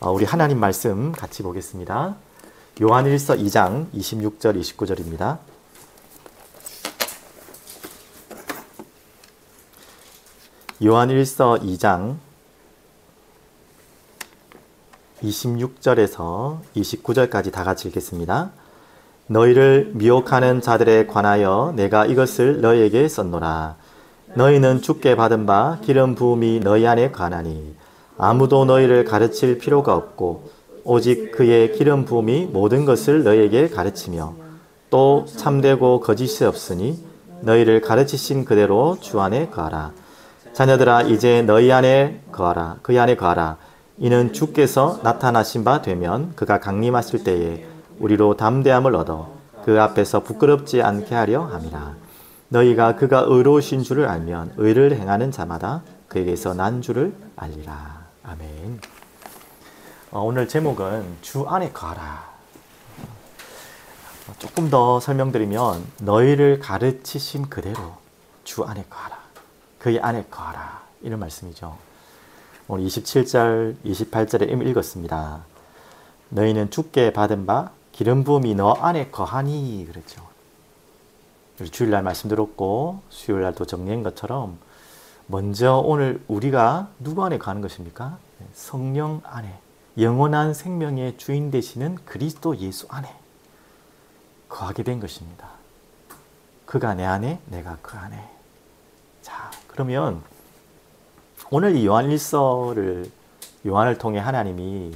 우리 하나님 말씀 같이 보겠습니다. 요한일서 2장 26절 29절입니다. 요한일서 2장 26절에서 29절까지 다 같이 읽겠습니다. 너희를 미혹하는 자들에 관하여 내가 이것을 너희에게 썼노라. 너희는 주께 받은 바 기름 부음이 너희 안에 관하니 아무도 너희를 가르칠 필요가 없고 오직 그의 기름 부음이 모든 것을 너희에게 가르치며 또 참되고 거짓이 없으니 너희를 가르치신 그대로 주 안에 거하라. 자녀들아 이제 너희 안에 거하라. 그의 안에 거하라. 이는 주께서 나타나신 바 되면 그가 강림하실 때에 우리로 담대함을 얻어 그 앞에서 부끄럽지 않게 하려 함이라. 너희가 그가 의로우신 줄을 알면 의를 행하는 자마다 그에게서 난 줄을 알리라. 아멘. 오늘 제목은 주 안에 거하라. 조금 더 설명드리면 너희를 가르치신 그대로 주 안에 거하라. 그의 안에 거하라. 이런 말씀이죠. 오늘 27절, 28절에 이미 읽었습니다. 너희는 주께 받은 바 기름 부음이 너 안에 거하니 그랬죠. 우리 주일날 말씀 들었고 수요일날도 정리한 것처럼 먼저 오늘 우리가 누구 안에 가는 것입니까? 성령 안에 영원한 생명의 주인 되시는 그리스도 예수 안에 거하게 된 것입니다. 그가 내 안에 내가 그 안에. 자, 그러면 오늘 이 요한일서를 요한을 통해 하나님이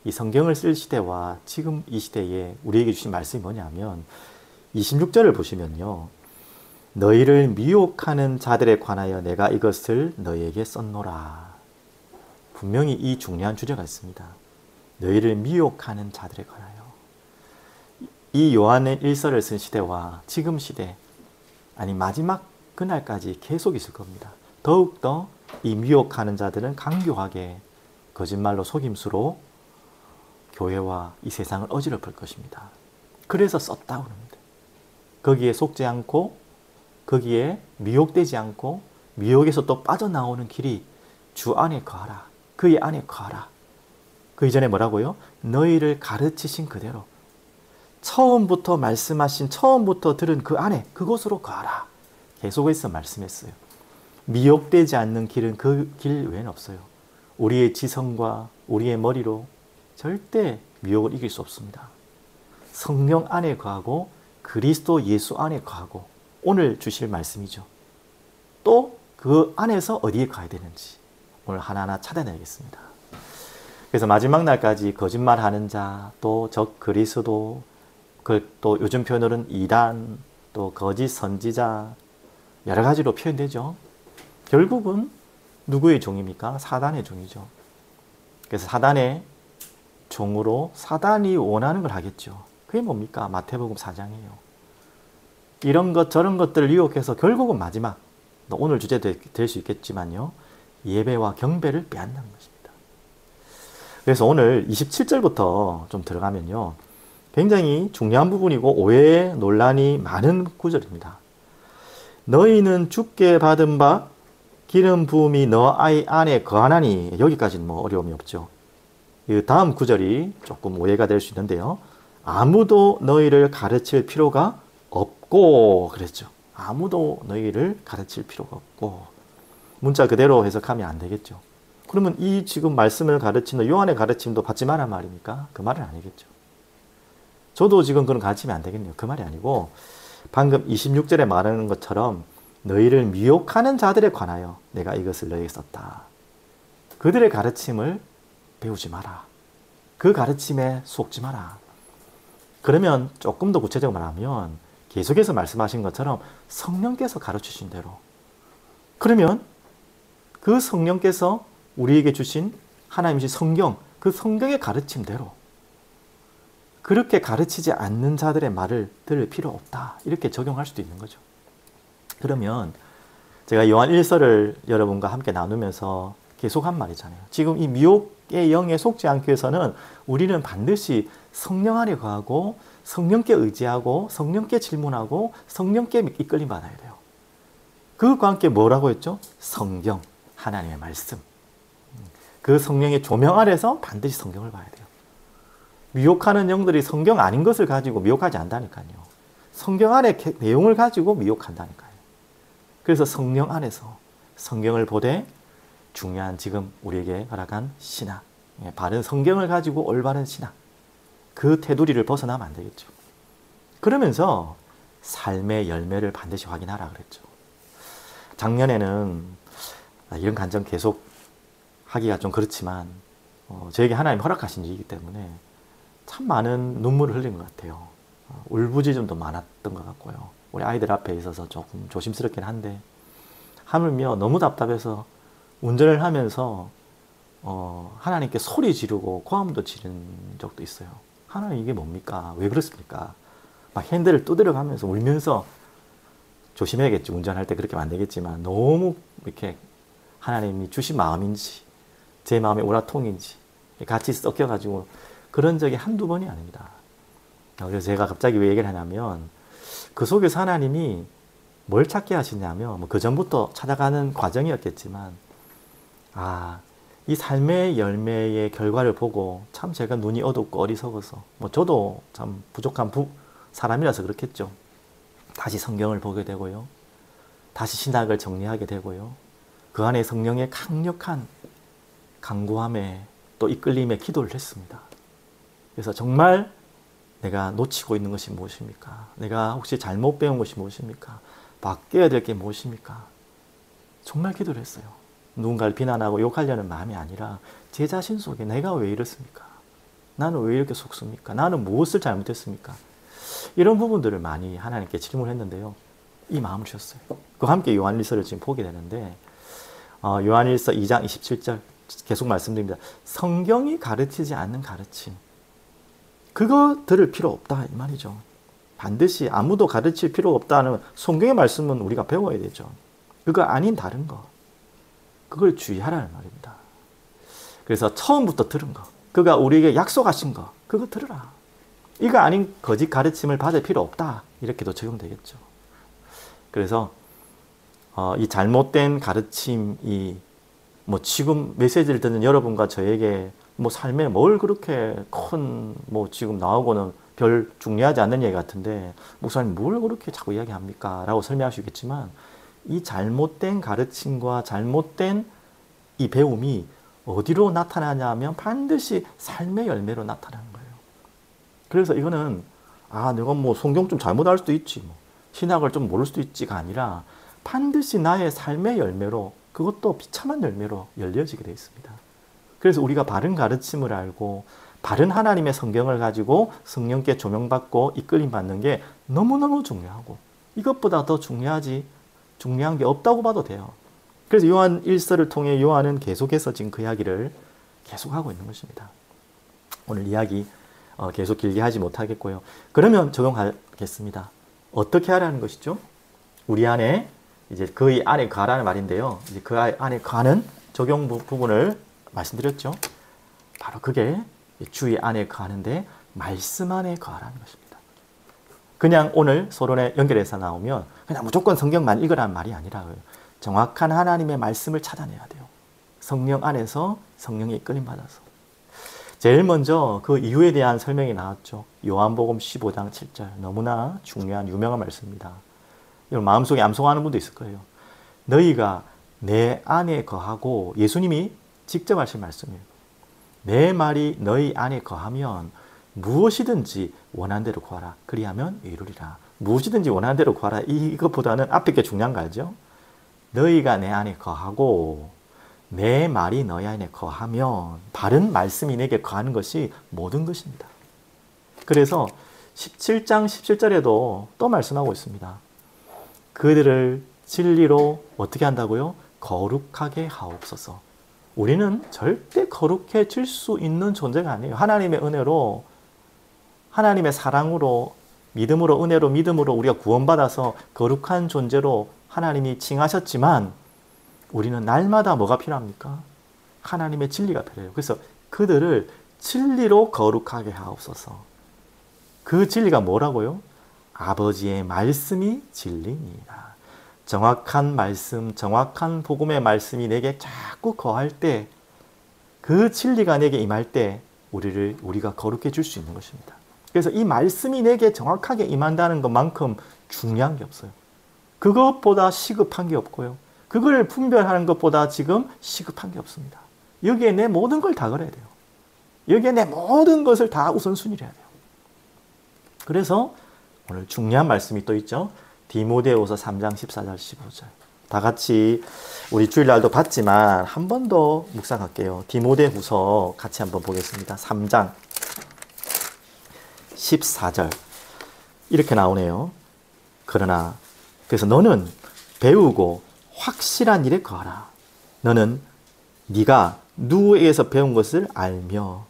이 성경을 쓸 시대와 지금 이 시대에 우리에게 주신 말씀이 뭐냐면 26절을 보시면요. 너희를 미혹하는 자들에 관하여 내가 이것을 너희에게 썼노라. 분명히 이 중요한 주제가 있습니다. 너희를 미혹하는 자들에 관하여. 이 요한의 일서를 쓴 시대와 지금 시대, 아니 마지막 그날까지 계속 있을 겁니다. 더욱더 이 미혹하는 자들은 강교하게 거짓말로 속임수로 교회와 이 세상을 어지럽힐 것입니다. 그래서 썼다고 합니다. 거기에 속지 않고 거기에 미혹되지 않고 미혹에서 또 빠져나오는 길이 주 안에 거하라. 그의 안에 거하라. 그 이전에 뭐라고요? 너희를 가르치신 그대로 처음부터 말씀하신 처음부터 들은 그 안에 그곳으로 거하라. 계속해서 말씀했어요. 미혹되지 않는 길은 그 길 외에는 없어요. 우리의 지성과 우리의 머리로 절대 미혹을 이길 수 없습니다. 성령 안에 거하고 그리스도 예수 안에 거하고 오늘 주실 말씀이죠. 또 그 안에서 어디에 가야 되는지 오늘 하나하나 찾아내야겠습니다. 그래서 마지막 날까지 거짓말하는 자, 또 적 그리스도, 또 요즘 표현으로는 이단, 또 거짓 선지자 여러 가지로 표현되죠. 결국은 누구의 종입니까? 사단의 종이죠. 그래서 사단의 종으로 사단이 원하는 걸 하겠죠. 그게 뭡니까? 마태복음 4장이에요. 이런 것 저런 것들을 유혹해서 결국은 마지막 오늘 주제 될 수 있겠지만요. 예배와 경배를 빼앗는 것입니다. 그래서 오늘 27절부터 좀 들어가면요. 굉장히 중요한 부분이고 오해 논란이 많은 구절입니다. 너희는 주께 받은 바 기름 부음이 너 안에 거하나니 여기까지는 뭐 어려움이 없죠. 이 다음 구절이 조금 오해가 될 수 있는데요. 아무도 너희를 가르칠 필요가 없고 그랬죠. 아무도 너희를 가르칠 필요가 없고 문자 그대로 해석하면 안 되겠죠. 그러면 이 지금 말씀을 가르치는 요한의 가르침도 받지 마란 말입니까? 그 말은 아니겠죠. 저도 지금 그런 가르치면 안 되겠네요. 그 말이 아니고 방금 26절에 말하는 것처럼 너희를 미혹하는 자들에 관하여 내가 이것을 너희에게 썼다. 그들의 가르침을 배우지 마라. 그 가르침에 속지 마라. 그러면 조금 더 구체적으로 말하면 계속해서 말씀하신 것처럼 성령께서 가르치신 대로 그러면 그 성령께서 우리에게 주신 하나님이신 성경, 그 성경의 가르침대로 그렇게 가르치지 않는 자들의 말을 들을 필요 없다. 이렇게 적용할 수도 있는 거죠. 그러면 제가 요한 1서를 여러분과 함께 나누면서 계속 한 말이잖아요. 지금 이 미혹의 영에 속지 않기 위해서는 우리는 반드시 성령 안에 거하고 성령께 의지하고 성령께 질문하고 성령께 이끌림 받아야 돼요. 그것과 함께 뭐라고 했죠? 성경, 하나님의 말씀. 그 성령의 조명 아래서 반드시 성경을 봐야 돼요. 미혹하는 영들이 성경 아닌 것을 가지고 미혹하지 않다니까요. 성경 안의 내용을 가지고 미혹한다니까요. 그래서 성령 안에서 성경을 보되 중요한 지금 우리에게 허락한 신학, 바른 성경을 가지고 올바른 신학, 그 테두리를 벗어나면 안 되겠죠. 그러면서 삶의 열매를 반드시 확인하라 그랬죠. 작년에는 이런 간증 계속 하기가 좀 그렇지만 저에게 하나님 허락하신 일이기 때문에 참 많은 눈물을 흘린 것 같아요. 울부짖음도 많았던 것 같고요. 우리 아이들 앞에 있어서 조금 조심스럽긴 한데 하물며 너무 답답해서 운전을 하면서 하나님께 소리 지르고 고함도 지른 적도 있어요. 하나님 이게 뭡니까? 왜 그렇습니까? 막 핸들을 두드려가면서 울면서 조심해야겠지. 운전할 때 그렇게 하면 안 되겠지만 너무 이렇게 하나님이 주신 마음인지 제 마음의 오라통인지 같이 섞여가지고 그런 적이 한두 번이 아닙니다. 그래서 제가 갑자기 왜 얘기를 하냐면 그 속에서 하나님이 뭘 찾게 하시냐면 뭐 그 전부터 찾아가는 과정이었겠지만 이 삶의 열매의 결과를 보고 참 제가 눈이 어둡고 어리석어서 뭐 저도 참 부족한 사람이라서 그렇겠죠. 다시 성경을 보게 되고요. 다시 신학을 정리하게 되고요. 그 안에 성령의 강력한 간구함에 또 이끌림에 기도를 했습니다. 그래서 정말 내가 놓치고 있는 것이 무엇입니까? 내가 혹시 잘못 배운 것이 무엇입니까? 바뀌어야 될 게 무엇입니까? 정말 기도를 했어요. 누군가를 비난하고 욕하려는 마음이 아니라 제 자신 속에 내가 왜 이렇습니까? 나는 왜 이렇게 속습니까? 나는 무엇을 잘못했습니까? 이런 부분들을 많이 하나님께 질문했는데요. 이 마음을 주셨어요. 그와 함께 요한일서를 지금 보게 되는데 요한일서 2장 27절 계속 말씀드립니다. 성경이 가르치지 않는 가르침 그거 들을 필요 없다 이 말이죠. 반드시 아무도 가르칠 필요 없다는 성경의 말씀은 우리가 배워야 되죠. 그거 아닌 다른 거 그걸 주의하라는 말입니다. 그래서 처음부터 들은 거 그가 우리에게 약속하신 거 그거 들으라. 이거 아닌 거짓 가르침을 받을 필요 없다. 이렇게도 적용되겠죠. 그래서 이 잘못된 가르침이 뭐 지금 메시지를 듣는 여러분과 저에게 뭐 삶에 뭘 그렇게 큰 뭐 지금 나오고는 별 중요하지 않는 얘기 같은데 목사님 뭘 그렇게 자꾸 이야기합니까? 라고 설명하시겠지만 이 잘못된 가르침과 잘못된 이 배움이 어디로 나타나냐면 반드시 삶의 열매로 나타나는 거예요. 그래서 이거는 내가 뭐 성경 좀 잘못 알 수도 있지 뭐 신학을 좀 모를 수도 있지가 아니라 반드시 나의 삶의 열매로 그것도 비참한 열매로 열려지게 되어 있습니다. 그래서 우리가 바른 가르침을 알고 바른 하나님의 성경을 가지고 성령께 조명받고 이끌림 받는 게 너무너무 중요하고 이것보다 더 중요한 게 없다고 봐도 돼요. 그래서 요한 1서를 통해 요한은 계속해서 지금 그 이야기를 계속하고 있는 것입니다. 오늘 이야기 계속 길게 하지 못하겠고요. 그러면 적용하겠습니다. 어떻게 하라는 것이죠? 우리 안에 이제 그 안에 거하라는 말인데요. 이제 그 안에 거하는 적용 부분을 말씀드렸죠. 바로 그게 주의 안에 거하는데 말씀 안에 거하라는 것입니다. 그냥 오늘 서론에 연결해서 나오면 그냥 무조건 성경만 읽으라는 말이 아니라 정확한 하나님의 말씀을 찾아내야 돼요. 성령 안에서 성령의 이끌림 받아서. 제일 먼저 그 이유에 대한 설명이 나왔죠. 요한복음 15장 7절 너무나 중요한 유명한 말씀입니다. 이걸 마음속에 암송하는 분도 있을 거예요. 너희가 내 안에 거하고 예수님이 직접 하신 말씀이에요. 내 말이 너희 안에 거하면 무엇이든지 원하는 대로 구하라. 그리하면 이루리라. 무엇이든지 원하는 대로 구하라. 이것보다는 앞에 게 중요한 거 알죠? 너희가 내 안에 거하고 내 말이 너희 안에 거하면 바른 말씀이 내게 거하는 것이 모든 것입니다. 그래서 17장 17절에도 또 말씀하고 있습니다. 그들을 진리로 어떻게 한다고요? 거룩하게 하옵소서. 우리는 절대 거룩해질 수 있는 존재가 아니에요. 하나님의 은혜로 하나님의 사랑으로 믿음으로 은혜로 믿음으로 우리가 구원받아서 거룩한 존재로 하나님이 칭하셨지만 우리는 날마다 뭐가 필요합니까? 하나님의 진리가 필요해요. 그래서 그들을 진리로 거룩하게 하옵소서. 그 진리가 뭐라고요? 아버지의 말씀이 진리니라. 정확한 말씀, 정확한 복음의 말씀이 내게 자꾸 거할 때 그 진리가 내게 임할 때 우리가 거룩해질 수 있는 것입니다. 그래서 이 말씀이 내게 정확하게 임한다는 것만큼 중요한 게 없어요. 그것보다 시급한 게 없고요. 그걸 분별하는 것보다 지금 시급한 게 없습니다. 여기에 내 모든 걸 다 걸어야 돼요. 여기에 내 모든 것을 다 우선순위를 해야 돼요. 그래서 오늘 중요한 말씀이 또 있죠. 디모데후서 3장 14절 15절. 다 같이 우리 주일날도 봤지만 한 번 더 묵상할게요. 디모데후서 같이 한번 보겠습니다. 3장 14절 이렇게 나오네요. 그러나 그래서 너는 배우고 확실한 일에 거하라. 너는 네가 누구에게서 배운 것을 알며.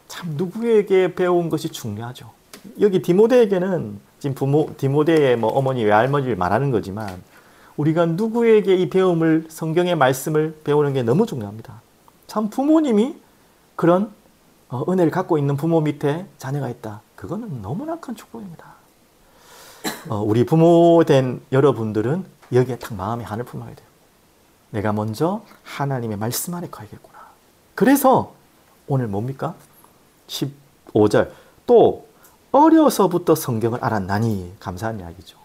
참 누구에게 배운 것이 중요하죠. 여기 디모데에게는 지금 디모데의 어머니 외할머니를 말하는 거지만 우리가 누구에게 이 배움을 성경의 말씀을 배우는 게 너무 중요합니다. 참 부모님이 그런 은혜를 갖고 있는 부모 밑에 자녀가 있다. 그거는 너무나 큰 축복입니다. 우리 부모 된 여러분들은 여기에 딱 마음의 한을 품어야 돼요. 내가 먼저 하나님의 말씀 안에 거하겠구나. 그래서 오늘 뭡니까? 15절 또 어려서부터 성경을 알았나니. 감사한 이야기죠.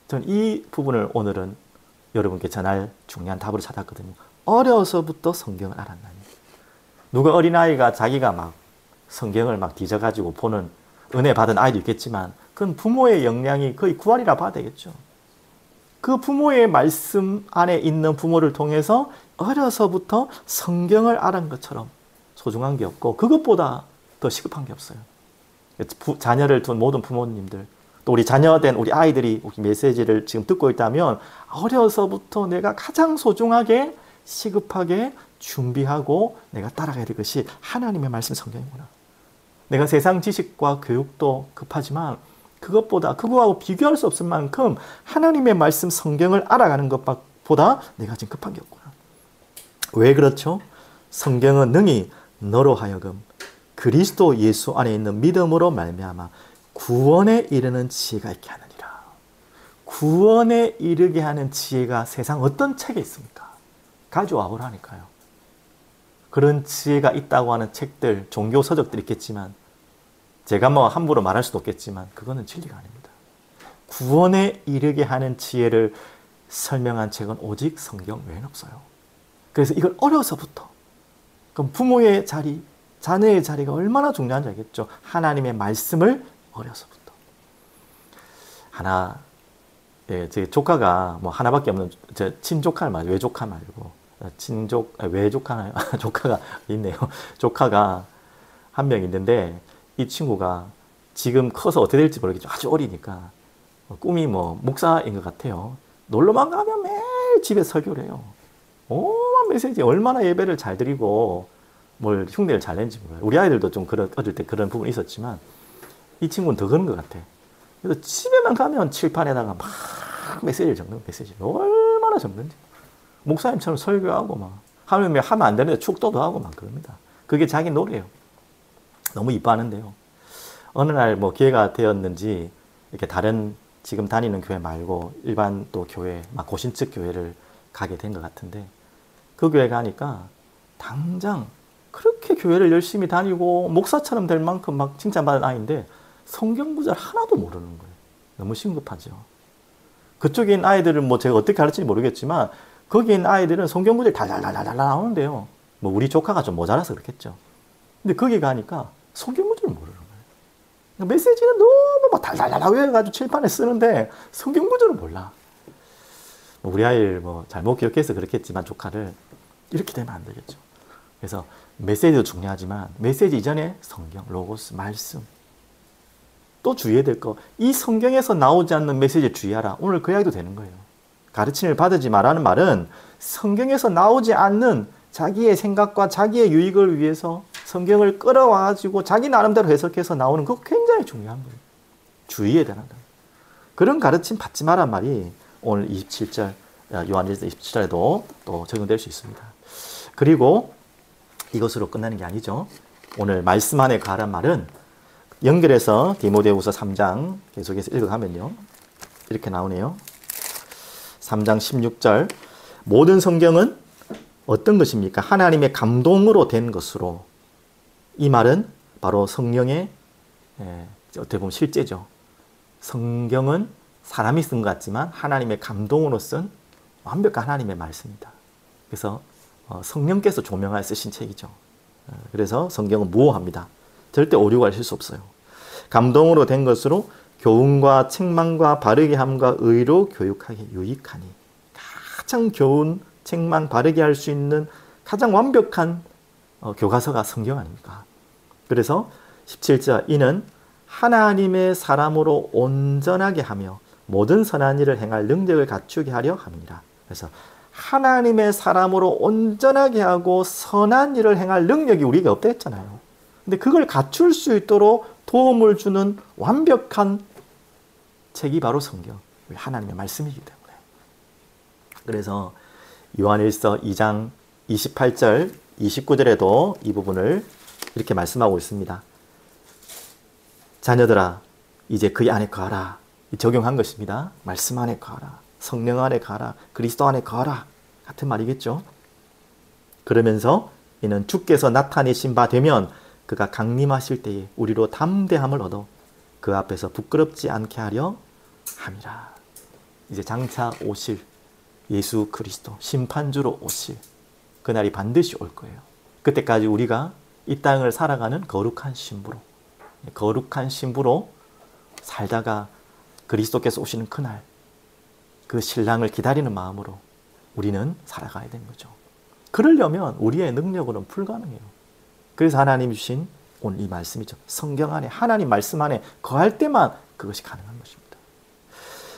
저는 이 부분을 오늘은 여러분께 전할 중요한 답으로 찾았거든요. 어려서부터 성경을 알았나니. 누가 어린아이가 자기가 막 성경을 막 뒤져가지고 보는 은혜 받은 아이도 있겠지만 그건 부모의 역량이 거의 9할이라 봐야 되겠죠. 그 부모의 말씀 안에 있는 부모를 통해서 어려서부터 성경을 알은 것처럼 소중한 게 없고 그것보다 더 시급한 게 없어요. 자녀를 둔 모든 부모님들, 또 우리 자녀된 우리 아이들이 우리 메시지를 지금 듣고 있다면 어려서부터 내가 가장 소중하게 시급하게 준비하고 내가 따라가야 될 것이 하나님의 말씀 성경이구나. 내가 세상 지식과 교육도 급하지만 그것보다 그거하고 비교할 수 없을 만큼 하나님의 말씀 성경을 알아가는 것보다 내가 지금 급한 게 없구나. 왜 그렇죠? 성경은 능히 너로 하여금 그리스도 예수 안에 있는 믿음으로 말미암아 구원에 이르는 지혜가 있게 하느니라. 구원에 이르게 하는 지혜가 세상 어떤 책에 있습니까? 가져와 보라니까요. 그런 지혜가 있다고 하는 책들, 종교 서적들이 있겠지만 제가 함부로 말할 수도 없겠지만 그거는 진리가 아닙니다. 구원에 이르게 하는 지혜를 설명한 책은 오직 성경 외에는 없어요. 그래서 이걸 어려서부터, 그럼 부모의 자리, 자녀의 자리가 얼마나 중요한지 알겠죠? 하나님의 말씀을 어려서부터. 제 조카가 하나밖에 없는, 제 친조카 말고, 외조카 말고, 외조카나요? 조카가 있네요. 조카가 한 명 있는데, 이 친구가 지금 커서 어떻게 될지 모르겠죠. 아주 어리니까. 꿈이 목사인 것 같아요. 놀러만 가면 매일 집에 설교를 해요. 오만 메시지, 얼마나 예배를 잘 드리고, 뭘 흉내를 잘 낸지 몰라요. 우리 아이들도 좀 어릴 때 그런 부분이 있었지만, 이 친구는 더 그런 것 같아. 그래서 집에만 가면 칠판에다가 막 메시지를 적는, 메시지. 얼마나 적는지. 목사님처럼 설교하고 하면 안 되는데 축도도 하고 그럽니다. 그게 자기 노래예요. 너무 이뻐하는데요. 어느 날 기회가 되었는지 이렇게 다른 지금 다니는 교회 말고 일반 또 교회, 고신측 교회를 가게 된 것 같은데 그 교회 가니까 당장 그렇게 교회를 열심히 다니고 목사처럼 될 만큼 칭찬받은 아이인데 성경 구절 하나도 모르는 거예요. 너무 심급하죠. 그쪽에 있는 아이들은 제가 어떻게 가르칠지 모르겠지만 거기에 있는 아이들은 성경 구절이 달달달달 나오는데요. 우리 조카가 좀 모자라서 그렇겠죠. 근데 거기 가니까 성경 구절을 모르는 거예요. 메시지는 너무 달달달 외워가지고 칠판에 쓰는데 성경 구절을 몰라. 우리 아이를 잘못 기억해서 그렇겠지만 조카를 이렇게 되면 안 되겠죠. 그래서 메시지도 중요하지만 메시지 이전에 성경, 로고스, 말씀. 또 주의해야 될 거, 이 성경에서 나오지 않는 메시지에 주의하라. 오늘 그 이야기도 되는 거예요. 가르침을 받지 마라는 말은 성경에서 나오지 않는 자기의 생각과 자기의 유익을 위해서 성경을 끌어와가지고 자기 나름대로 해석해서 나오는 거 굉장히 중요한 거예요. 주의해야 되는 거예요. 그런 가르침 받지 마란 말이 오늘 27절, 요한일서 27절에도 또 적용될 수 있습니다. 그리고 이것으로 끝나는 게 아니죠. 오늘 말씀 안에 가란 말은 연결해서 디모데후서 3장 계속해서 읽어가면요. 이렇게 나오네요. 3장 16절 모든 성경은 어떤 것입니까? 하나님의 감동으로 된 것으로. 이 말은 바로 성령의 어떻게 보면 실제죠. 성경은 사람이 쓴 것 같지만 하나님의 감동으로 쓴 완벽한 하나님의 말씀입니다. 그래서 성령께서 조명하여 쓰신 책이죠. 그래서 성경은 무오합니다. 절대 오류가 있을 수 없어요. 감동으로 된 것으로 교훈과 책망과 바르게 함과 의로 교육하게 유익하니. 가장 교훈, 책망, 바르게 할 수 있는 가장 완벽한 교과서가 성경 아닙니까? 그래서 17절 이는 하나님의 사람으로 온전하게 하며 모든 선한 일을 행할 능력을 갖추게 하려 함이라. 그래서 하나님의 사람으로 온전하게 하고 선한 일을 행할 능력이 우리에게 없다 했잖아요. 근데 그걸 갖출 수 있도록 도움을 주는 완벽한 책이 바로 성경, 하나님의 말씀이기 때문에. 그래서 요한일서 2장 28절, 29절에도 이 부분을 이렇게 말씀하고 있습니다. 자녀들아, 이제 그의 안에 거하라. 적용한 것입니다. 말씀 안에 거하라. 성령 안에 거하라. 그리스도 안에 거하라. 같은 말이겠죠. 그러면서 이는 주께서 나타내신 바 되면 그가 강림하실 때에 우리로 담대함을 얻어 그 앞에서 부끄럽지 않게 하려 함이라. 이제 장차 오실 예수 그리스도 심판주로 오실 그날이 반드시 올 거예요. 그때까지 우리가 이 땅을 살아가는 거룩한 신부로 살다가 그리스도께서 오시는 그날 그 신랑을 기다리는 마음으로 우리는 살아가야 되는 거죠. 그러려면 우리의 능력으로는 불가능해요. 그래서 하나님이 주신 오늘 이 말씀이죠. 성경 안에 하나님 말씀 안에 거할 때만 그것이 가능한 것입니다.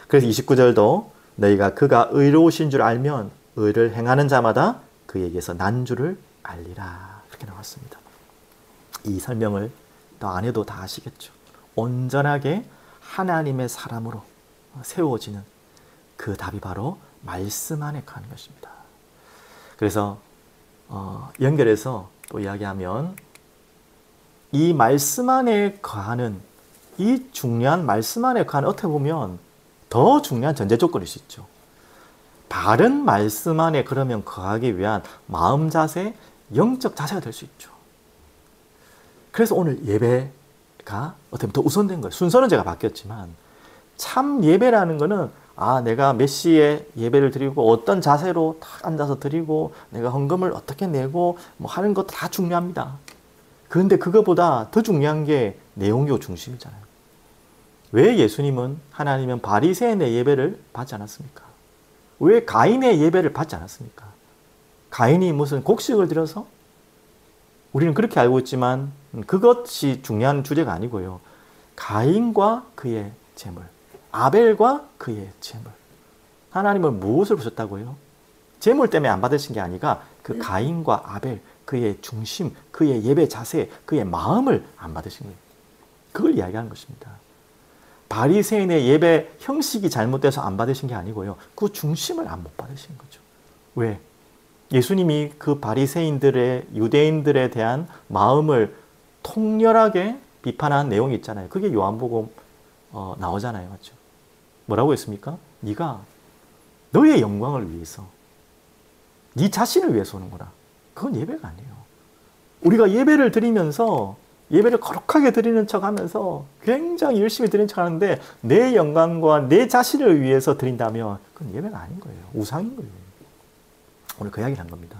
그래서 29절도 너희가 그가 의로우신 줄 알면 의를 행하는 자마다 그에게서 난 줄을 알리라. 이렇게 나왔습니다. 이 설명을 더 안 해도 다 아시겠죠. 온전하게 하나님의 사람으로 세워지는 그 답이 바로 말씀 안에 가는 것입니다. 그래서 연결해서 또 이야기하면 이 말씀 안에 거하는 이 중요한 말씀 안에 거하는 어떻게 보면 더 중요한 전제 조건일 수 있죠. 바른 말씀 안에 그러면 거하기 위한 마음 자세, 영적 자세가 될 수 있죠. 그래서 오늘 예배가 어떻게 보면 더 우선된 거예요. 순서는 제가 바뀌었지만 참 예배라는 거는 내가 몇 시에 예배를 드리고 어떤 자세로 딱 앉아서 드리고 내가 헌금을 어떻게 내고 뭐 하는 것도 다 중요합니다. 그런데 그거보다 더 중요한 게 내용이 중심이잖아요. 왜 예수님은 하나님은 바리새인의 예배를 받지 않았습니까? 왜 가인의 예배를 받지 않았습니까? 가인이 무슨 곡식을 드려서? 우리는 그렇게 알고 있지만 그것이 중요한 주제가 아니고요. 가인과 그의 재물, 아벨과 그의 재물. 하나님은 무엇을 보셨다고요? 재물 때문에 안 받으신 게 아니라 그 가인과 아벨, 그의 중심, 그의 예배 자세, 그의 마음을 안 받으신 거예요. 그걸 이야기하는 것입니다. 바리새인의 예배 형식이 잘못돼서 안 받으신 게 아니고요. 그 중심을 안 못 받으신 거죠. 왜? 예수님이 그 바리새인들의 유대인들에 대한 마음을 통렬하게 비판한 내용이 있잖아요. 그게 요한복음 나오잖아요. 맞죠? 뭐라고 했습니까? 네가 너의 영광을 위해서 네 자신을 위해서 오는 거라. 그건 예배가 아니에요. 우리가 예배를 드리면서 예배를 거룩하게 드리는 척 하면서 굉장히 열심히 드리는 척 하는데 내 영광과 내 자신을 위해서 드린다면 그건 예배가 아닌 거예요. 우상인 거예요. 오늘 그 이야기를 한 겁니다.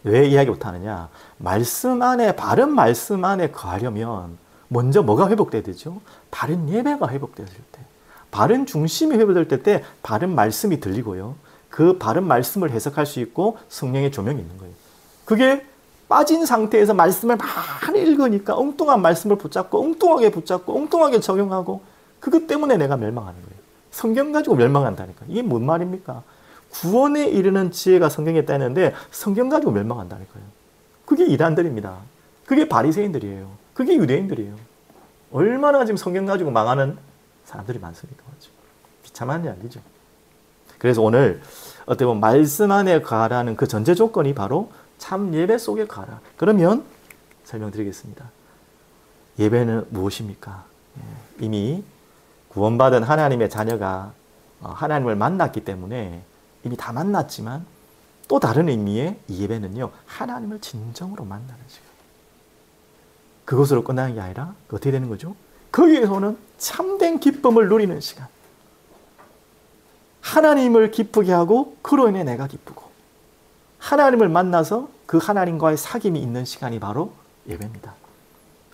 왜 이야기 못하느냐? 말씀 안에, 바른 말씀 안에 거하려면 먼저 뭐가 회복돼야 되죠? 바른 예배가 회복될 때, 바른 중심이 회복될 때 바른 말씀이 들리고요. 그 바른 말씀을 해석할 수 있고 성령의 조명이 있는 거예요. 그게 빠진 상태에서 말씀을 많이 읽으니까 엉뚱한 말씀을 붙잡고 엉뚱하게 적용하고 그것 때문에 내가 멸망하는 거예요. 성경 가지고 멸망한다니까. 이게 뭔 말입니까? 구원에 이르는 지혜가 성경에 있다 했는데 성경 가지고 멸망한다니까요. 그게 이단들입니다. 그게 바리새인들이에요. 그게 유대인들이에요. 얼마나 지금 성경 가지고 망하는 사람들이 많습니까? 맞죠? 비참한 이야기죠. 그래서 오늘 어떻게 보면 말씀 안에 거하라는 그 전제 조건이 바로 참 예배 속에 거하라. 그러면 설명드리겠습니다. 예배는 무엇입니까? 이미 구원받은 하나님의 자녀가 하나님을 만났기 때문에 이미 다 만났지만 또 다른 의미의 이 예배는요, 하나님을 진정으로 만나는 시간. 그것으로 끝나는 게 아니라 어떻게 되는 거죠? 거기에서는 참된 기쁨을 누리는 시간. 하나님을 기쁘게 하고 그로 인해 내가 기쁘고, 하나님을 만나서 그 하나님과의 사귐이 있는 시간이 바로 예배입니다.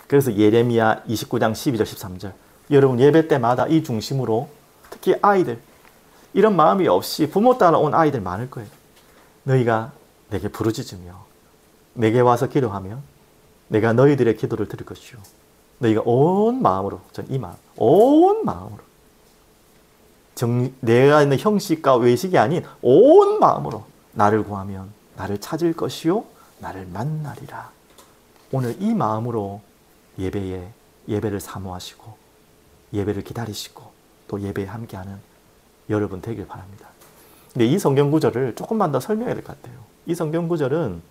그래서 예레미야 29장 12절 13절, 여러분 예배 때마다 이 중심으로, 특히 아이들, 이런 마음이 없이 부모 따라온 아이들 많을 거예요. 너희가 내게 부르짖으며 내게 와서 기도하면 내가 너희들의 기도를 들을 것이요, 너희가 온 마음으로, 전 이 마음, 온 마음으로, 내가 있는 형식과 외식이 아닌 온 마음으로 나를 구하면 나를 찾을 것이요 나를 만나리라. 오늘 이 마음으로 예배를 사모하시고 예배를 기다리시고 또 예배에 함께하는 여러분 되길 바랍니다. 근데 이 성경 구절을 조금만 더 설명해야 될 것 같아요. 이 성경 구절은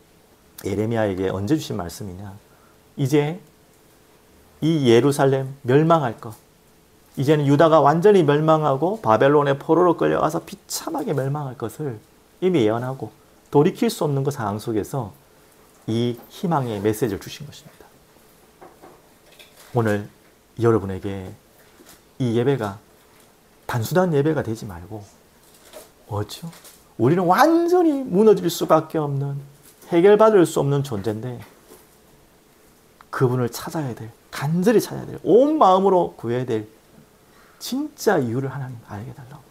예레미야에게 언제 주신 말씀이냐, 이제 이 예루살렘 멸망할 것, 이제는 유다가 완전히 멸망하고 바벨론의 포로로 끌려가서 비참하게 멸망할 것을 이미 예언하고 돌이킬 수 없는 그 상황 속에서 이 희망의 메시지를 주신 것입니다. 오늘 여러분에게 이 예배가 단순한 예배가 되지 말고, 뭐죠? 우리는 완전히 무너질 수밖에 없는, 해결받을 수 없는 존재인데 그분을 찾아야 될, 간절히 찾아야 될, 온 마음으로 구해야 될 진짜 이유를 하나님 알게 달라고.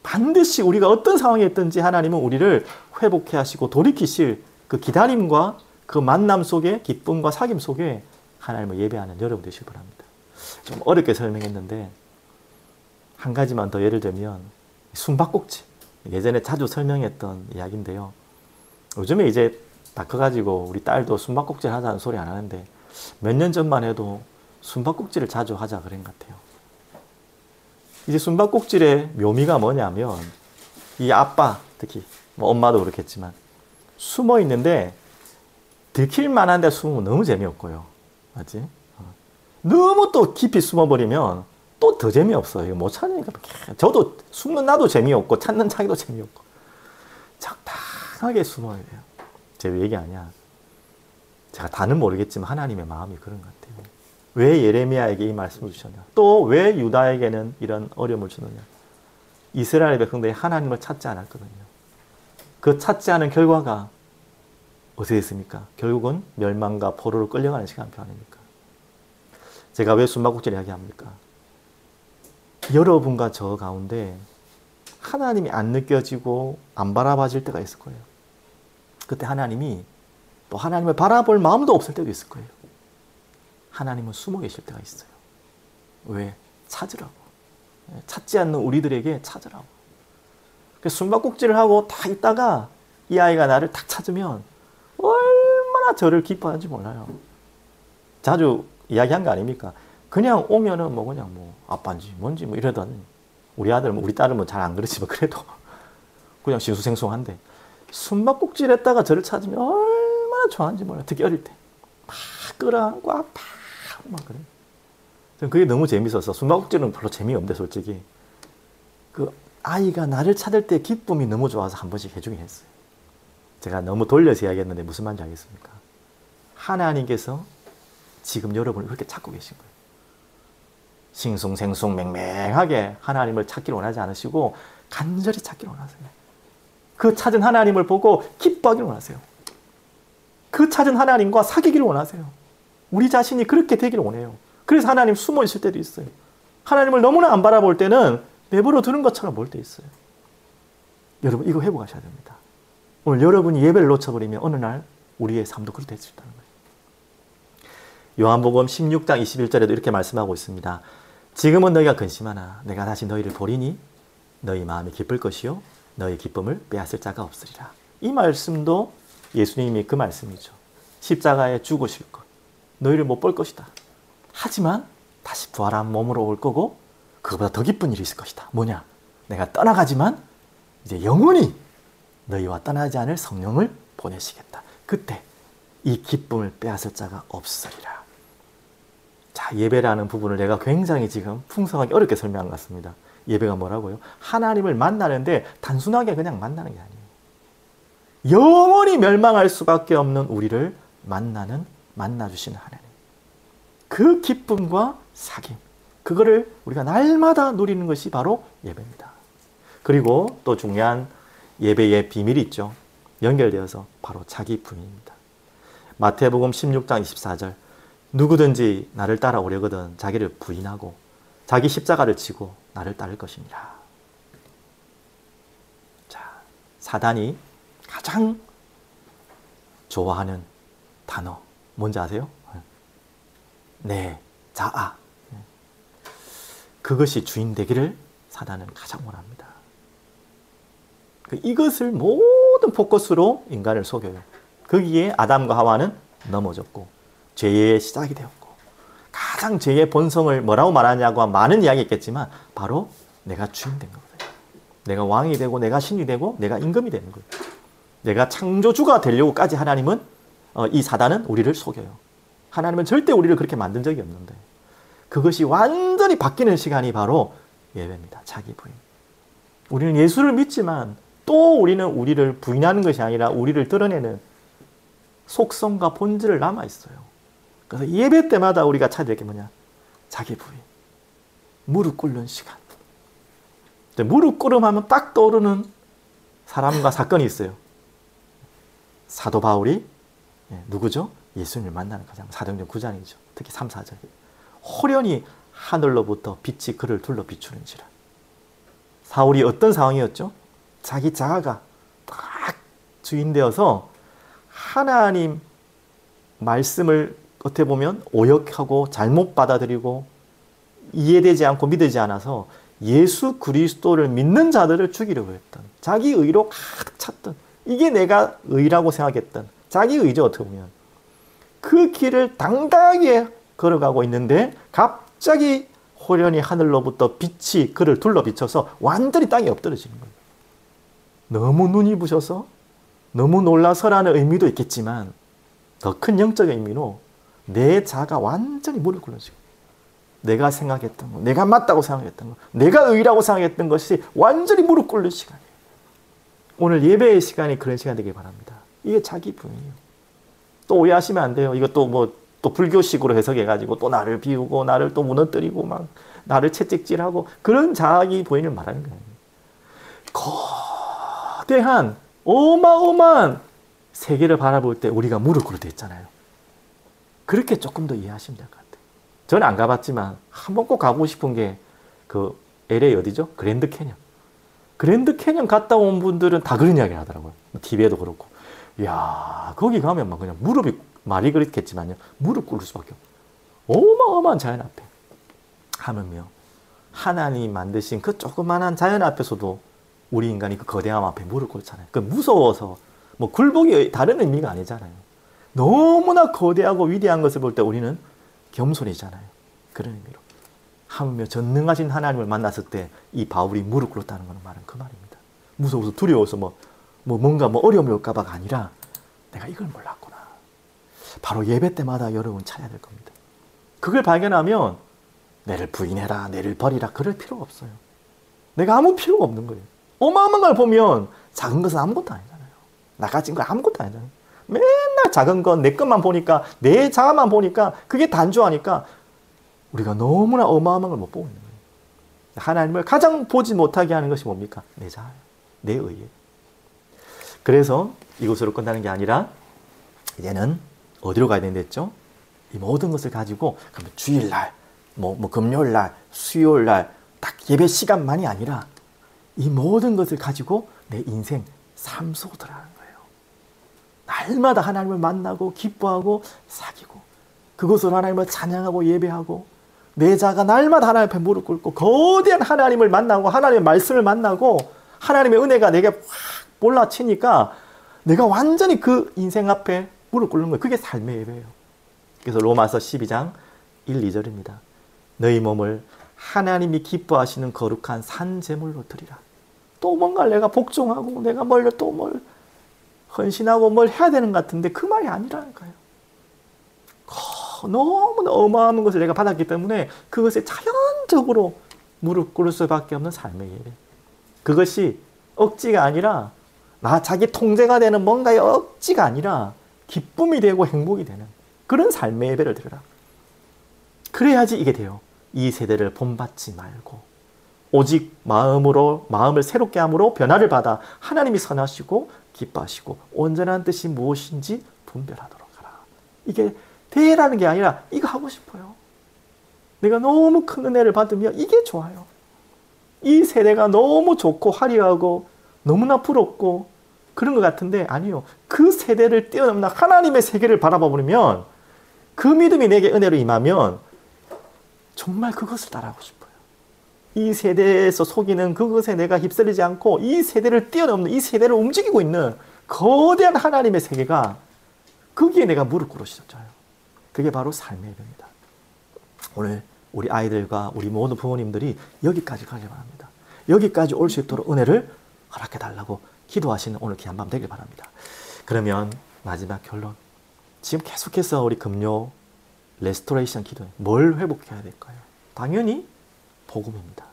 반드시 우리가 어떤 상황에 있든지 하나님은 우리를 회복해 하시고 돌이키실 그 기다림과 그 만남 속에, 기쁨과 사귐 속에 하나님을 예배하는 여러분 되시기 바랍니다. 좀 어렵게 설명했는데 한 가지만 더 예를 들면 숨바꼭질, 예전에 자주 설명했던 이야기인데요. 요즘에 이제 다 커가지고 우리 딸도 숨바꼭질 하자는 소리 안 하는데 몇 년 전만 해도 숨바꼭질을 자주 하자 그런 것 같아요. 이제 숨바꼭질의 묘미가 뭐냐면, 이 아빠, 특히 뭐 엄마도 그렇겠지만 숨어 있는데 들킬 만한데 숨으면 너무 재미없고요. 맞지? 너무 또 깊이 숨어버리면 또 더 재미없어요. 이거 못 찾으니까. 저도 숨는 나도 재미없고 찾는 자기도 재미없고. 적당하게 숨어야 돼요. 제 얘기 아니야. 제가 다는 모르겠지만 하나님의 마음이 그런 것 같아요. 왜 예레미야에게 이 말씀을 주셨냐? 또 왜 유다에게는 이런 어려움을 주느냐? 이스라엘 백성들이 하나님을 찾지 않았거든요. 그 찾지 않은 결과가 어떻게 됐습니까? 결국은 멸망과 포로로 끌려가는 시간표 아닙니까? 제가 왜 숨바꼭질 이야기합니까? 여러분과 저 가운데 하나님이 안 느껴지고 안 바라봐질 때가 있을 거예요. 그때 하나님이 또 하나님을 바라볼 마음도 없을 때도 있을 거예요. 하나님은 숨어 계실 때가 있어요. 왜? 찾으라고. 찾지 않는 우리들에게 찾으라고. 그래서 숨바꼭질을 하고 다 있다가 이 아이가 나를 딱 찾으면 얼마나 저를 기뻐하는지 몰라요. 자주 이야기한 거 아닙니까? 그냥 오면은 뭐 그냥 뭐 아빠인지 뭔지 뭐 이러던, 우리 아들, 우리 딸은 뭐 잘 안 그렇지만 그래도 그냥 싱숭생숭한데 숨바꼭질 했다가 저를 찾으면 얼마나 좋아하는지 몰라요. 특히 어릴 때. 막 끌어안고 아파. 막 그래. 저는 그게 너무 재밌어서, 숨바꼭질은 별로 재미없는데 솔직히. 그 아이가 나를 찾을 때 기쁨이 너무 좋아서 한 번씩 해주긴 했어요. 제가 너무 돌려서 이야기했는데 무슨 말인지 알겠습니까? 하나님께서 지금 여러분을 그렇게 찾고 계신 거예요. 싱숭생숭 맹맹하게 하나님을 찾기를 원하지 않으시고 간절히 찾기를 원하세요. 그 찾은 하나님을 보고 기뻐하기를 원하세요. 그 찾은 하나님과 사귀기를 원하세요. 우리 자신이 그렇게 되기를 원해요. 그래서 하나님 숨어 있을 때도 있어요. 하나님을 너무나 안 바라볼 때는 내버려 두는 것처럼 볼 때 있어요. 여러분 이거 회복하셔야 됩니다. 오늘 여러분이 예배를 놓쳐버리면 어느 날 우리의 삶도 그렇게 될 수 있다는 거예요. 요한복음 16장 21절에도 이렇게 말씀하고 있습니다. 지금은 너희가 근심하나 내가 다시 너희를 보리니 너희 마음이 기쁠 것이요 너희 기쁨을 빼앗을 자가 없으리라. 이 말씀도 예수님이 그 말씀이죠. 십자가에 죽으실 것, 너희를 못 볼 것이다. 하지만 다시 부활한 몸으로 올 거고 그보다 더 기쁜 일이 있을 것이다. 뭐냐? 내가 떠나가지만 이제 영원히 너희와 떠나지 않을 성령을 보내시겠다. 그때 이 기쁨을 빼앗을 자가 없으리라. 자, 예배라는 부분을 내가 굉장히 지금 풍성하게 어렵게 설명한 것 같습니다. 예배가 뭐라고요? 하나님을 만나는데 단순하게 그냥 만나는 게 아니에요. 영원히 멸망할 수밖에 없는 우리를 만나주시는 하나님. 그 기쁨과 사귐, 그거를 우리가 날마다 누리는 것이 바로 예배입니다. 그리고 또 중요한 예배의 비밀이 있죠. 연결되어서 바로 자기 부인입니다. 마태복음 16장 24절, 누구든지 나를 따라오려거든 자기를 부인하고 자기 십자가를 지고 나를 따를 것이니라. 자, 사단이 가장 좋아하는 단어 뭔지 아세요? 네, 자아. 그것이 주인 되기를 사단은 가장 원합니다. 이것을 모든 포커스로 인간을 속여요. 거기에 아담과 하와는 넘어졌고 죄의 시작이 되었고, 가장 죄의 본성을 뭐라고 말하냐고 많은 이야기 있겠지만 바로 내가 주인 된 거거든요. 내가 왕이 되고 내가 신이 되고 내가 임금이 되는 거예요. 내가 창조주가 되려고까지 하나님은 이 사단은 우리를 속여요. 하나님은 절대 우리를 그렇게 만든 적이 없는데 그것이 완전히 바뀌는 시간이 바로 예배입니다. 자기 부인. 우리는 예수를 믿지만 또 우리는 우리를 부인하는 것이 아니라 우리를 드러내는 속성과 본질을 남아있어요. 그래서 예배 때마다 우리가 찾아야 될 게 뭐냐? 자기 부인. 무릎 꿇는 시간. 무릎 꿇음 하면 딱 떠오르는 사람과 사건이 있어요. 사도 바울이 누구죠? 예수님을 만나는 거죠. 사도행전 9장이죠. 특히 3, 4절. 호련히 하늘로부터 빛이 그를 둘러 비추는지라. 사울이 어떤 상황이었죠? 자기 자아가 딱 주인되어서 하나님 말씀을 어떻게 보면 오역하고 잘못 받아들이고 이해되지 않고 믿지 않아서 예수 그리스도를 믿는 자들을 죽이려고 했던, 자기 의로 가득 찼던, 이게 내가 의라고 생각했던 자기 의죠. 어떻게 보면 그 길을 당당하게 걸어가고 있는데 갑자기 호련히 하늘로부터 빛이 그를 둘러 비춰서 완전히 땅에 엎드러지는 거예요. 너무 눈이 부셔서 너무 놀라서라는 의미도 있겠지만 더 큰 영적인 의미로 내 자가 완전히 무릎 꿇어지고 내가 생각했던 거, 내가 맞다고 생각했던 거, 내가 의라고 생각했던 것이 완전히 무릎 꿇는 시간이에요. 오늘 예배의 시간이 그런 시간 되길 바랍니다. 이게 자기 부인이에요. 또 오해하시면 안 돼요. 이것도 또 불교식으로 해석해가지고 또 나를 비우고 나를 또 무너뜨리고 막 나를 채찍질하고 그런 자기 부인을 말하는 거예요. 거대한 어마어마한 세계를 바라볼 때 우리가 무릎 꿇을 때 있잖아요. 그렇게 조금 더 이해하시면 될 것 같아요. 저는 안 가봤지만 한번 꼭 가보고 싶은 게 그 LA 어디죠? 그랜드 캐년. 그랜드 캐년 갔다 온 분들은 다 그런 이야기를 하더라고요. TV에도 그렇고. 이야, 거기 가면 막 그냥 무릎이, 말이 그렇겠지만요, 무릎 꿇을 수밖에 없어요. 어마어마한 자연 앞에 하면요, 하나님 만드신 그 조그만한 자연 앞에서도 우리 인간이 그 거대함 앞에 무릎 꿇잖아요. 그 무서워서 뭐 굴복이 다른 의미가 아니잖아요. 너무나 거대하고 위대한 것을 볼 때 우리는 겸손이잖아요. 그런 의미로. 하물며 전능하신 하나님을 만났을 때 이 바울이 무릎 꿇었다는 것은 말은 그 말입니다. 무서워서 두려워서 뭔가 어려움이 올까봐가 아니라 내가 이걸 몰랐구나. 바로 예배 때마다 여러분 찾아야 될 겁니다. 그걸 발견하면 내를 부인해라, 내를 버리라 그럴 필요가 없어요. 내가 아무 필요가 없는 거예요. 어마어마한 걸 보면 작은 것은 아무것도 아니잖아요. 나 가진 거 아무것도 아니잖아요. 맨날 작은 건 내 것만 보니까, 내 자아만 보니까 그게 단조하니까 우리가 너무나 어마어마한 걸 못 보고 있는 거예요. 하나님을 가장 보지 못하게 하는 것이 뭡니까? 내 자아예요. 내 의예요. 그래서 이것으로 끝나는 게 아니라 이제는 어디로 가야 되는데죠? 이 모든 것을 가지고 주일날, 금요일날, 수요일날 딱 예배 시간만이 아니라 이 모든 것을 가지고 내 인생 삶 속으로 들어가는 거예요. 날마다 하나님을 만나고 기뻐하고 사귀고 그것으로 하나님을 찬양하고 예배하고 내 자가 날마다 하나님 앞에 무릎 꿇고 거대한 하나님을 만나고 하나님의 말씀을 만나고 하나님의 은혜가 내게 확 몰라치니까 내가 완전히 그 인생 앞에 무릎 꿇는 거예요. 그게 삶의 예배예요. 그래서 로마서 12장 1, 2절입니다. 너희 몸을 하나님이 기뻐하시는 거룩한 산제물로 드리라. 또 뭔가 내가 복종하고 내가 뭘 헌신하고 뭘 해야 되는 것 같은데 그 말이 아니라는 거예요. 너무나 어마어마한 것을 내가 받았기 때문에 그것에 자연적으로 무릎 꿇을 수밖에 없는 삶의 예배. 그것이 억지가 아니라 자기 통제가 되는 뭔가의 억지가 아니라 기쁨이 되고 행복이 되는 그런 삶의 예배를 드려라. 그래야지 이게 돼요. 이 세대를 본받지 말고 오직 마음을 새롭게 함으로 변화를 받아 하나님이 선하시고 기뻐하시고 온전한 뜻이 무엇인지 분별하도록 하라. 이게 대라는 게 아니라 이거 하고 싶어요. 내가 너무 큰 은혜를 받으며 이게 좋아요. 이 세대가 너무 좋고 화려하고 너무나 부럽고 그런 것 같은데 아니요. 그 세대를 뛰어넘는 하나님의 세계를 바라봐 버리면 그 믿음이 내게 은혜로 임하면 정말 그것을 따라하고 싶어요. 이 세대에서 속이는 그것에 내가 휩쓸리지 않고 이 세대를 뛰어넘는 이 세대를 움직이고 있는 거대한 하나님의 세계가 거기에 내가 무릎 꿇으셨잖아요. 그게 바로 삶의 예배입니다. 오늘 우리 아이들과 우리 모든 부모님들이 여기까지 가길 바랍니다. 여기까지 올 수 있도록 은혜를 허락해 달라고 기도하시는 오늘 귀한 밤 되길 바랍니다. 그러면 마지막 결론. 지금 계속해서 우리 금요 레스토레이션 기도에 뭘 회복해야 될까요? 당연히 복음입니다.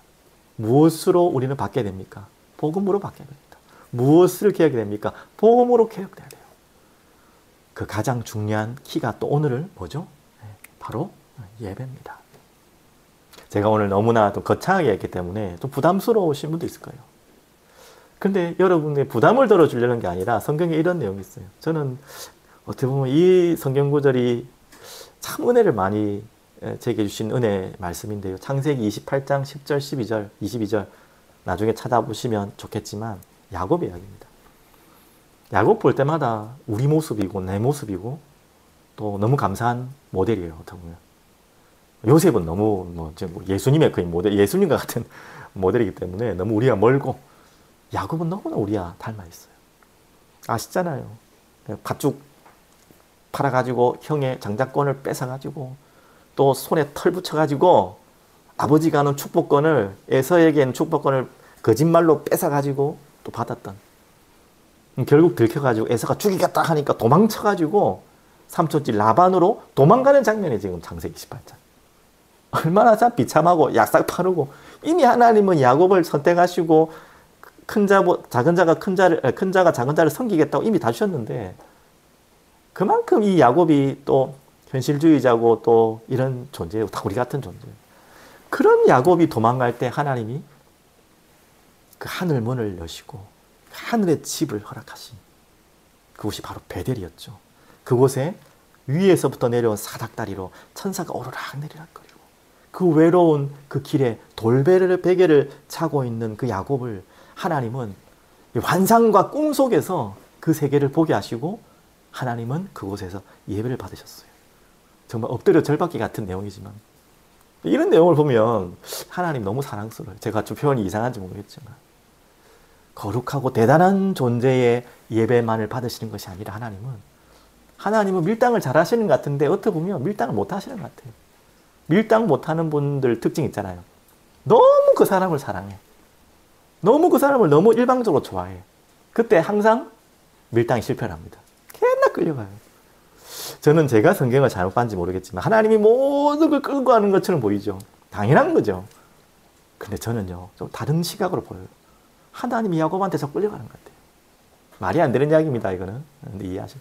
무엇으로 우리는 받게 됩니까? 복음으로 받게 됩니다. 무엇을 개혁해야 됩니까? 복음으로 개혁돼야 돼요. 그 가장 중요한 키가 또 오늘은 뭐죠? 바로 예배입니다. 제가 오늘 너무나 또 거창하게 했기 때문에 좀 부담스러우신 분도 있을 거예요. 근데 여러분의 부담을 덜어주려는 게 아니라 성경에 이런 내용이 있어요. 저는 어떻게 보면 이 성경 구절이 참 은혜를 많이 제게 주신 은혜 말씀인데요. 창세기 28장 10절, 12절, 22절 나중에 찾아보시면 좋겠지만 야곱 이야기입니다. 야곱 볼 때마다 우리 모습이고 내 모습이고 또 너무 감사한 모델이에요. 어떻게 보면. 요셉은 너무 예수님의 거의 모델, 예수님과 같은 모델이기 때문에 너무 우리가 멀고 야곱은 너무나 우리와 닮아 있어요. 아시잖아요. 팥죽 팔아가지고 형의 장자권을 뺏어가지고 또 손에 털 붙여가지고 아버지가 하는 축복권을 에서에게는 축복권을 거짓말로 뺏어가지고 또 받았던 결국 들켜가지고 에서가 죽이겠다 하니까 도망쳐가지고 삼촌집 라반으로 도망가는 장면이 지금 창세기 28장. 얼마나 참 비참하고 약삭 파르고 이미 하나님은 야곱을 선택하시고 작은 자가 작은 자를 섬기겠다고 이미 다 주셨는데 그만큼 이 야곱이 또 현실주의자고 또 이런 존재예요. 다 우리 같은 존재예요. 그런 야곱이 도망갈 때 하나님이 그 하늘 문을 여시고 하늘의 집을 허락하신 그곳이 바로 베델이었죠. 그곳에 위에서부터 내려온 사닥다리로 천사가 오르락 내리락거리고 그 외로운 그 길에 돌베개를 베개를 차고 있는 그 야곱을 하나님은 환상과 꿈 속에서 그 세계를 보게 하시고 하나님은 그곳에서 예배를 받으셨어요. 정말 엎드려 절받기 같은 내용이지만 이런 내용을 보면 하나님 너무 사랑스러워요. 제가 좀 표현이 이상한지 모르겠지만 거룩하고 대단한 존재의 예배만을 받으시는 것이 아니라 하나님은 밀당을 잘 하시는 것 같은데 어떻게 보면 밀당을 못 하시는 것 같아요. 밀당 못하는 분들 특징 있잖아요. 너무 그 사람을 사랑해. 너무 그 사람을 너무 일방적으로 좋아해. 그때 항상 밀당이 실패를 합니다. 맨날 끌려가요. 저는 제가 성경을 잘못 봤는지 모르겠지만 하나님이 모든 걸 끌고 가는 것처럼 보이죠. 당연한 거죠. 근데 저는요 좀 다른 시각으로 보여요. 하나님이 야곱한테 저 끌려가는 것 같아요. 말이 안 되는 이야기입니다. 이거는. 근데 이해하시죠?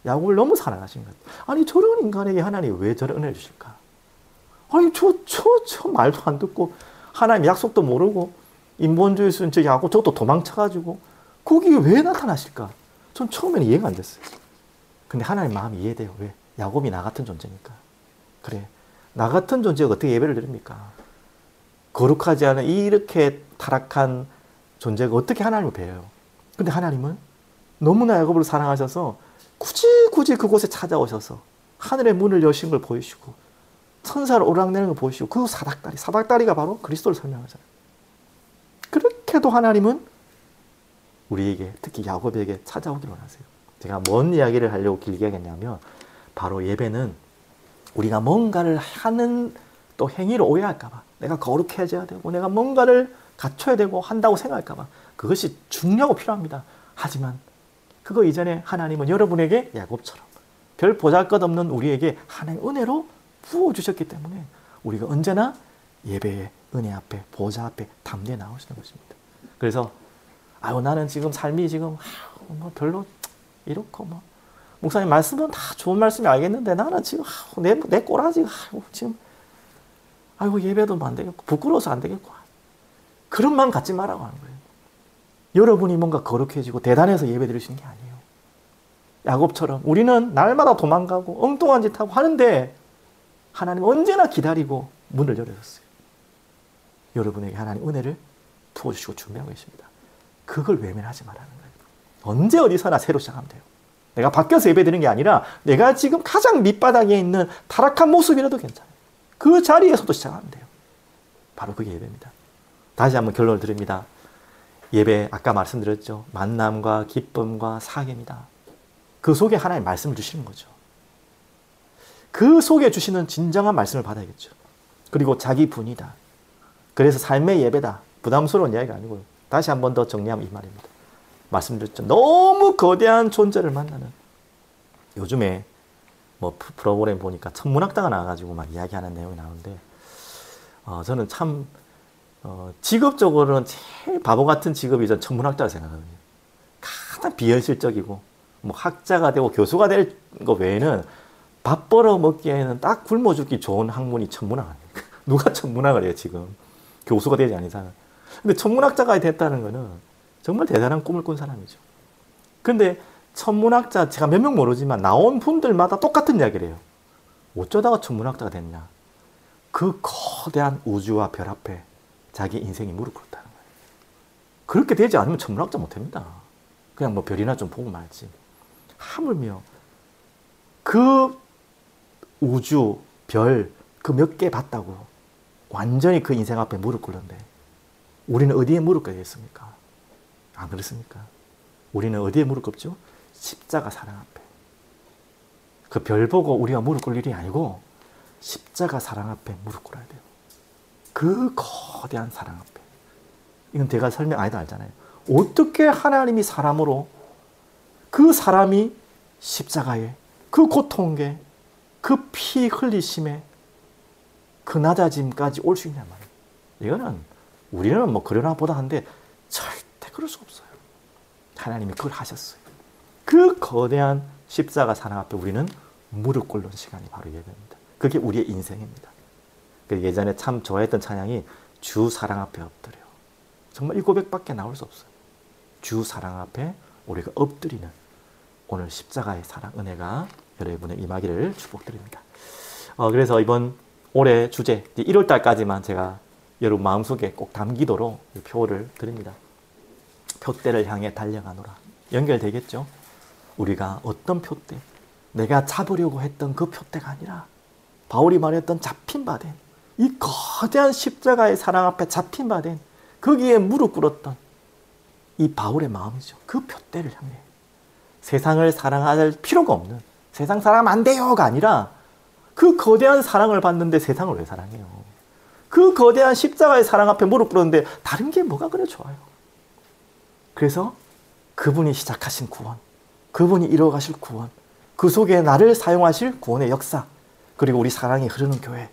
야곱을 너무 사랑하신 것 같아요. 아니 저런 인간에게 하나님이 왜 저런 은혜를 주실까? 아니 저 말도 안 듣고 하나님 약속도 모르고 인본주의 쓴 저 야곱 저것도 도망쳐가지고 거기에 왜 나타나실까? 전 처음에는 이해가 안 됐어요. 근데 하나님 마음이 이해돼요. 왜? 야곱이 나 같은 존재니까. 그래. 나 같은 존재가 어떻게 예배를 드립니까? 거룩하지 않은 이렇게 타락한 존재가 어떻게 하나님을 배워요? 근데 하나님은 너무나 야곱을 사랑하셔서 굳이 그곳에 찾아오셔서 하늘의 문을 여신 걸 보이시고 천사를 오락내는 걸 보이시고 그 사닥다리가 바로 그리스도를 설명하잖아요. 그렇게도 하나님은 우리에게 특히 야곱에게 찾아오기를 원하세요. 제가 뭔 이야기를 하려고 길게 하겠냐면 바로 예배는 우리가 뭔가를 하는 또 행위를 오해할까 봐 내가 거룩해져야 되고 내가 뭔가를 갖춰야 되고 한다고 생각할까 봐 그것이 중요하고 필요합니다. 하지만 그거 이전에 하나님은 여러분에게 야곱처럼 별 보잘것없는 우리에게 하나님의 은혜로 부어주셨기 때문에 우리가 언제나 예배의 은혜 앞에 보좌 앞에 담대히 나오시는 것입니다. 그래서 나는 지금 삶이 지금 뭐 별로 이렇고 뭐 목사님 말씀은 다 좋은 말씀이 알겠는데 나는 지금 내 꼬라지가 지금 예배도 안 되겠고 부끄러워서 안 되겠고 그런 마음 갖지 말라고 하는 거예요. 여러분이 뭔가 거룩해지고 대단해서 예배 드리시는 게 아니에요. 야곱처럼 우리는 날마다 도망가고 엉뚱한 짓 하고 하는데 하나님 언제나 기다리고 문을 열어줬어요. 여러분에게 하나님 은혜를 부어주시고 준비하고 계십니다. 그걸 외면하지 말라는 거예요. 언제 어디서나 새로 시작하면 돼요. 내가 바뀌어서 예배 드리는 게 아니라 내가 지금 가장 밑바닥에 있는 타락한 모습이라도 괜찮아요. 그 자리에서도 시작하면 돼요. 바로 그게 예배입니다. 다시 한번 결론을 드립니다. 예배 아까 말씀드렸죠. 만남과 기쁨과 사귐이다. 그 속에 하나님 말씀을 주시는 거죠. 그 속에 주시는 진정한 말씀을 받아야겠죠. 그리고 자기 분이다. 그래서 삶의 예배다. 부담스러운 이야기가 아니고요. 다시 한 번 더 정리하면 이 말입니다. 말씀드렸죠. 너무 거대한 존재를 만나는. 요즘에 뭐 프로그램 보니까 천문학자가 나와가지고 막 이야기하는 내용이 나오는데 저는 참 직업적으로는 제일 바보 같은 직업이 전 천문학자라 생각하거든요. 가장 비현실적이고 뭐 학자가 되고 교수가 될 거 외에는 밥 벌어 먹기에는 딱 굶어 죽기 좋은 학문이 천문학 아닙니까? 누가 천문학을 해요 지금? 교수가 되지 않은 이상은. 근데 천문학자가 됐다는 거는 정말 대단한 꿈을 꾼 사람이죠. 근데 천문학자 제가 몇 명 모르지만 나온 분들마다 똑같은 이야기를 해요. 어쩌다가 천문학자가 됐냐. 그 거대한 우주와 별 앞에 자기 인생이 무릎 꿇었다는 거예요. 그렇게 되지 않으면 천문학자 못합니다. 그냥 뭐 별이나 좀 보고 말지. 하물며 그 우주, 별, 그 몇 개 봤다고 완전히 그 인생 앞에 무릎 꿇는데 우리는 어디에 무릎 꿇겠습니까? 안 그렇습니까? 우리는 어디에 무릎 꿇죠? 십자가 사랑 앞에. 그 별 보고 우리가 무릎 꿇을 일이 아니고 십자가 사랑 앞에 무릎 꿇어야 돼요. 그 거대한 사랑 앞에. 이건 제가 설명 안 해도 알잖아요. 어떻게 하나님이 사람으로 그 사람이 십자가에 그 고통에 그 피 흘리심에 그 낮아짐까지 올 수 있냔 말이에요. 이거는 우리는 뭐 그러나 보다 한데 절대 그럴 수 없어요. 하나님이 그걸 하셨어요. 그 거대한 십자가 사랑 앞에 우리는 무릎 꿇는 시간이 바로 예배입니다. 그게 우리의 인생입니다. 예전에 참 좋아했던 찬양이 주 사랑 앞에 엎드려. 정말 이 고백밖에 나올 수 없어요. 주 사랑 앞에 우리가 엎드리는 오늘 십자가의 사랑 은혜가 여러분의 임하기를 축복드립니다. 그래서 이번 올해 주제 1월 달까지만 제가 여러분 마음속에 꼭 담기도록 표를 드립니다. 표대를 향해 달려가노라. 연결되겠죠? 우리가 어떤 표대, 내가 잡으려고 했던 그 표대가 아니라 바울이 말했던 잡힌 바 된 이 거대한 십자가의 사랑 앞에 잡힌 바 된 거기에 무릎 꿇었던 이 바울의 마음이죠. 그 표대를 향해 세상을 사랑할 필요가 없는 세상 사랑하면 안 돼요가 아니라 그 거대한 사랑을 받는데 세상을 왜 사랑해요? 그 거대한 십자가의 사랑 앞에 무릎 꿇었는데 다른 게 뭐가 그래 좋아요? 그래서 그분이 시작하신 구원, 그분이 이루어가실 구원, 그 속에 나를 사용하실 구원의 역사, 그리고 우리 사랑이 흐르는 교회.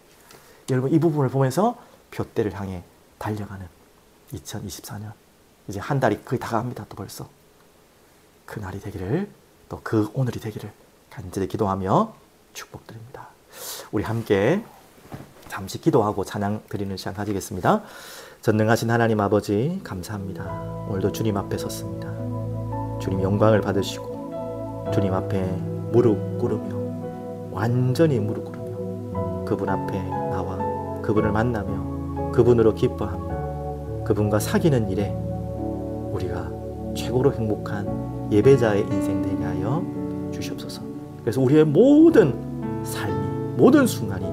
여러분 이 부분을 보면서 표대를 향해 달려가는 2024년. 이제 한 달이 거의 다 갑니다. 또 벌써. 그 날이 되기를, 또 그 오늘이 되기를 간절히 기도하며 축복드립니다. 우리 함께 잠시 기도하고 찬양 드리는 시간 가지겠습니다. 전능하신 하나님 아버지 감사합니다. 오늘도 주님 앞에 섰습니다. 주님 영광을 받으시고 주님 앞에 무릎 꿇으며 완전히 무릎 꿇으며 그분 앞에 나와 그분을 만나며 그분으로 기뻐하며 그분과 사귀는 일에 우리가 최고로 행복한 예배자의 인생 되게 하여 주시옵소서. 그래서 우리의 모든 삶이 모든 순간이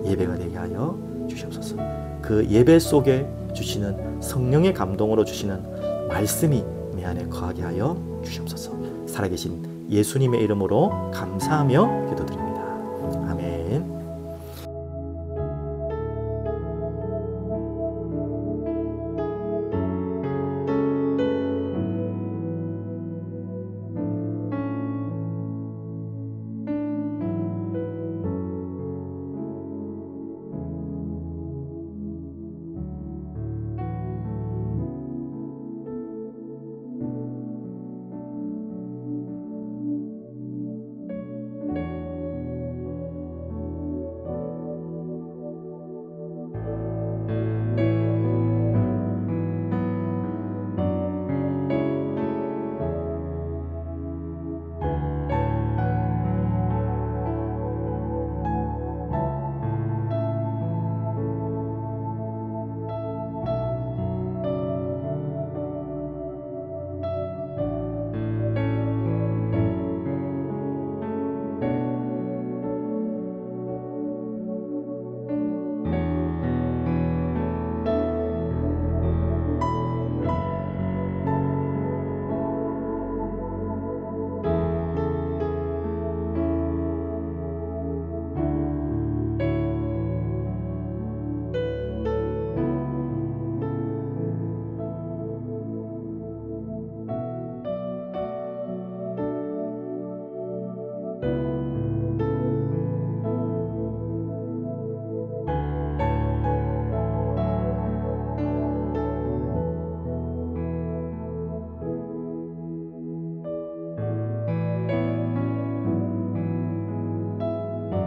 예배가 되게 하여 주시옵소서. 그 예배 속에 주시는 성령의 감동으로 주시는 말씀이 내 안에 거하게 하여 주시옵소서. 살아계신 예수님의 이름으로 감사하며 기도드립니다.